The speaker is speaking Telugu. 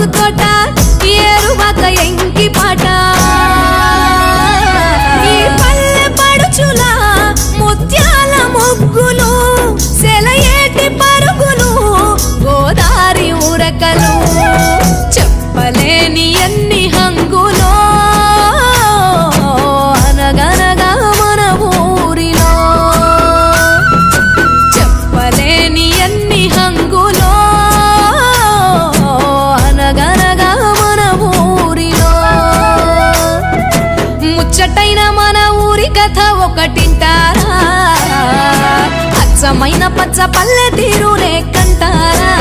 మాకు తోట ఏరువాక ఎంకి పాట ఈ పల్లె పడుచుల ముత్యాల ముగ్గులు సెలయేటి పరుగులు గోదారి ఉరకలు చెప్పలేని ఎన్ని హంగులో అనగనగా మన ఊరిలో చెప్పలేని ఎన్ని హంగులో అనగనగా మన ఊరిలో ముచ్చటైన మన ఊరి కథ ఒకటింటారా అచ్చమైన పచ్చ పల్లె తీరులే కంటారా